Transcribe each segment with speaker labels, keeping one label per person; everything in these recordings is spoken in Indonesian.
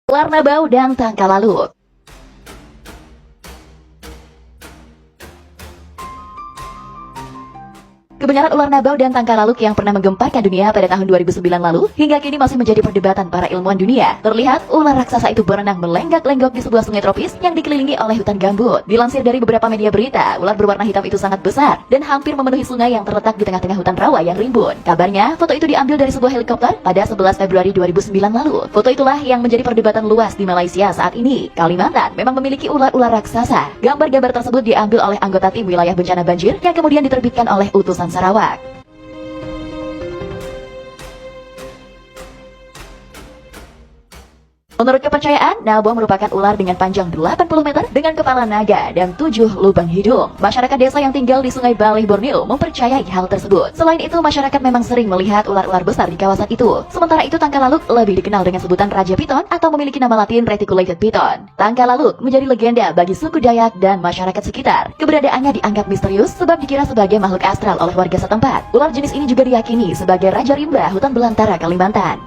Speaker 1: Warna bau dan tangka lalu. Kebenaran ular nabau dan tangka laluk yang pernah menggemparkan dunia pada tahun 2009 lalu hingga kini masih menjadi perdebatan para ilmuwan dunia. Terlihat ular raksasa itu berenang melenggak-lenggok di sebuah sungai tropis yang dikelilingi oleh hutan gambut. Dilansir dari beberapa media berita, ular berwarna hitam itu sangat besar dan hampir memenuhi sungai yang terletak di tengah-tengah hutan rawa yang rimbun. Kabarnya, foto itu diambil dari sebuah helikopter pada 11 Februari 2009 lalu. Foto itulah yang menjadi perdebatan luas di Malaysia saat ini. Kalimantan memang memiliki ular-ular raksasa. Gambar-gambar tersebut diambil oleh anggota tim wilayah bencana banjir yang kemudian diterbitkan oleh utusan Sarawak. Menurut kepercayaan, Nabong merupakan ular dengan panjang 80 meter dengan kepala naga dan 7 lubang hidung. Masyarakat desa yang tinggal di Sungai Balih, Borneo mempercayai hal tersebut. Selain itu, masyarakat memang sering melihat ular-ular besar di kawasan itu. Sementara itu, tangka laluk lebih dikenal dengan sebutan Raja Piton atau memiliki nama latin Reticulated Piton. Tangka laluk menjadi legenda bagi suku Dayak dan masyarakat sekitar. Keberadaannya dianggap misterius sebab dikira sebagai makhluk astral oleh warga setempat. Ular jenis ini juga diyakini sebagai Raja Rimba hutan belantara Kalimantan.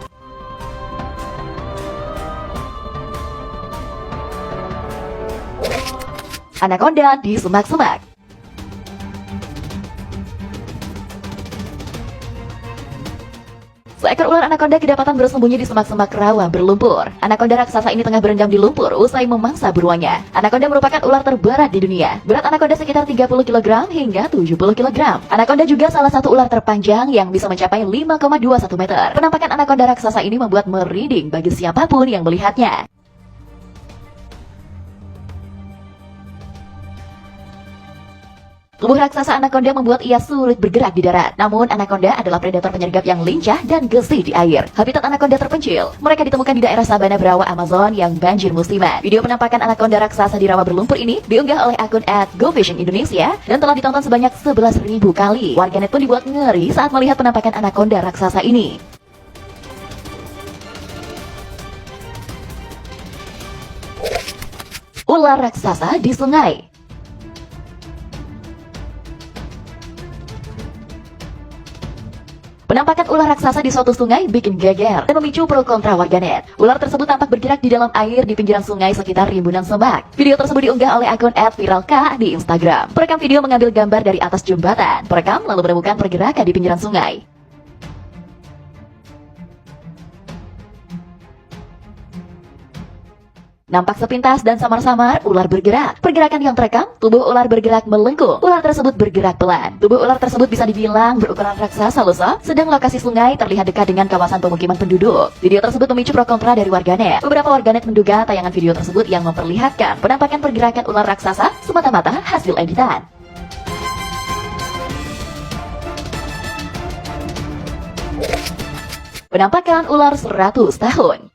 Speaker 1: Anaconda di semak-semak. Seekor ular anaconda kedapatan bersembunyi di semak-semak rawa berlumpur. Anaconda raksasa ini tengah berendam di lumpur usai memangsa buruannya. Anaconda merupakan ular terberat di dunia. Berat anaconda sekitar 30 kg hingga 70 kg. Anaconda juga salah satu ular terpanjang yang bisa mencapai 5,21 meter. Penampakan anaconda raksasa ini membuat merinding bagi siapapun yang melihatnya. Tubuh raksasa anaconda membuat ia sulit bergerak di darat. Namun, anaconda adalah predator penyergap yang lincah dan gesit di air. Habitat anaconda terpencil. Mereka ditemukan di daerah sabana berawa Amazon yang banjir musiman. Video penampakan anaconda raksasa di rawa berlumpur ini diunggah oleh akun @GoFishingIndonesia dan telah ditonton sebanyak 11.000 kali. Warganet pun dibuat ngeri saat melihat penampakan anaconda raksasa ini. Ular raksasa di sungai. Penampakan ular raksasa di suatu sungai bikin geger dan memicu pro kontra warganet. Ular tersebut tampak bergerak di dalam air di pinggiran sungai sekitar rimbunan semak. Video tersebut diunggah oleh akun @viralk di Instagram. Perekam video mengambil gambar dari atas jembatan. Perekam lalu menemukan pergerakan di pinggiran sungai. Nampak sepintas dan samar-samar ular bergerak. Pergerakan yang terekam, tubuh ular bergerak melengkung. Ular tersebut bergerak pelan. Tubuh ular tersebut bisa dibilang berukuran raksasa loh sob. Sedang lokasi sungai terlihat dekat dengan kawasan pemukiman penduduk. Video tersebut memicu pro kontra dari warganet. Beberapa warganet menduga tayangan video tersebut yang memperlihatkan penampakan pergerakan ular raksasa semata-mata hasil editan. Penampakan ular 100 tahun.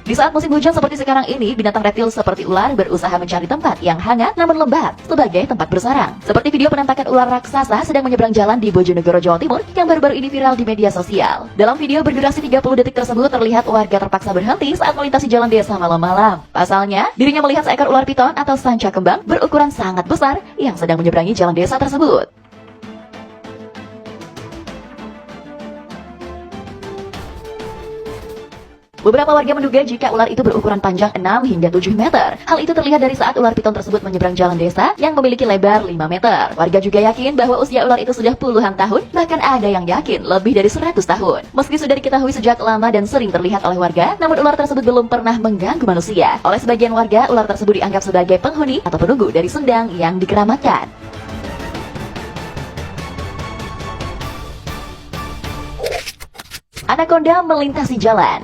Speaker 1: Di saat musim hujan seperti sekarang ini, binatang reptil seperti ular berusaha mencari tempat yang hangat namun lembab sebagai tempat bersarang. Seperti video penampakan ular raksasa sedang menyeberang jalan di Bojonegoro, Jawa Timur yang baru-baru ini viral di media sosial. Dalam video berdurasi 30 detik tersebut terlihat warga terpaksa berhenti saat melintasi jalan desa malam-malam. Pasalnya, dirinya melihat seekor ular piton atau sanca kembang berukuran sangat besar yang sedang menyeberangi jalan desa tersebut. Beberapa warga menduga jika ular itu berukuran panjang 6 hingga 7 meter. Hal itu terlihat dari saat ular piton tersebut menyeberang jalan desa yang memiliki lebar 5 meter. Warga juga yakin bahwa usia ular itu sudah puluhan tahun, bahkan ada yang yakin lebih dari 100 tahun. Meski sudah diketahui sejak lama dan sering terlihat oleh warga, namun ular tersebut belum pernah mengganggu manusia. Oleh sebagian warga, ular tersebut dianggap sebagai penghuni atau penunggu dari sendang yang dikeramatkan. Anaconda melintasi jalan.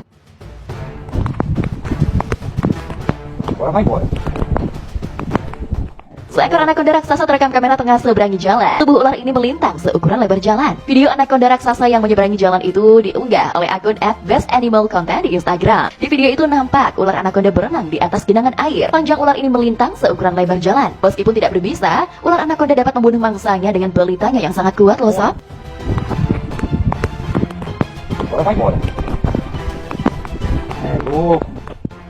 Speaker 1: Seekor anaconda raksasa terekam kamera tengah seberangi jalan. Tubuh ular ini melintang seukuran lebar jalan. Video anaconda raksasa yang menyeberangi jalan itu diunggah oleh akun @bestanimalcontent di Instagram. Di video itu nampak ular anaconda berenang di atas genangan air. Panjang ular ini melintang seukuran lebar jalan. Meskipun tidak berbisa, ular anaconda dapat membunuh mangsanya dengan belitanya yang sangat kuat loh sob.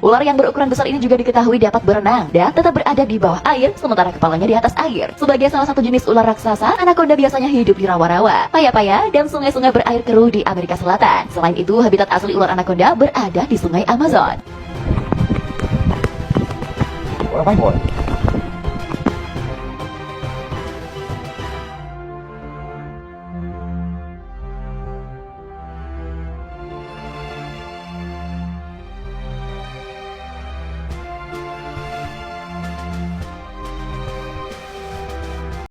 Speaker 1: Ular yang berukuran besar ini juga diketahui dapat berenang dan tetap berada di bawah air, sementara kepalanya di atas air. Sebagai salah satu jenis ular raksasa, anaconda biasanya hidup di rawa-rawa, paya-paya, dan sungai-sungai berair keruh di Amerika Selatan. Selain itu, habitat asli ular anaconda berada di Sungai Amazon.
Speaker 2: What am I for?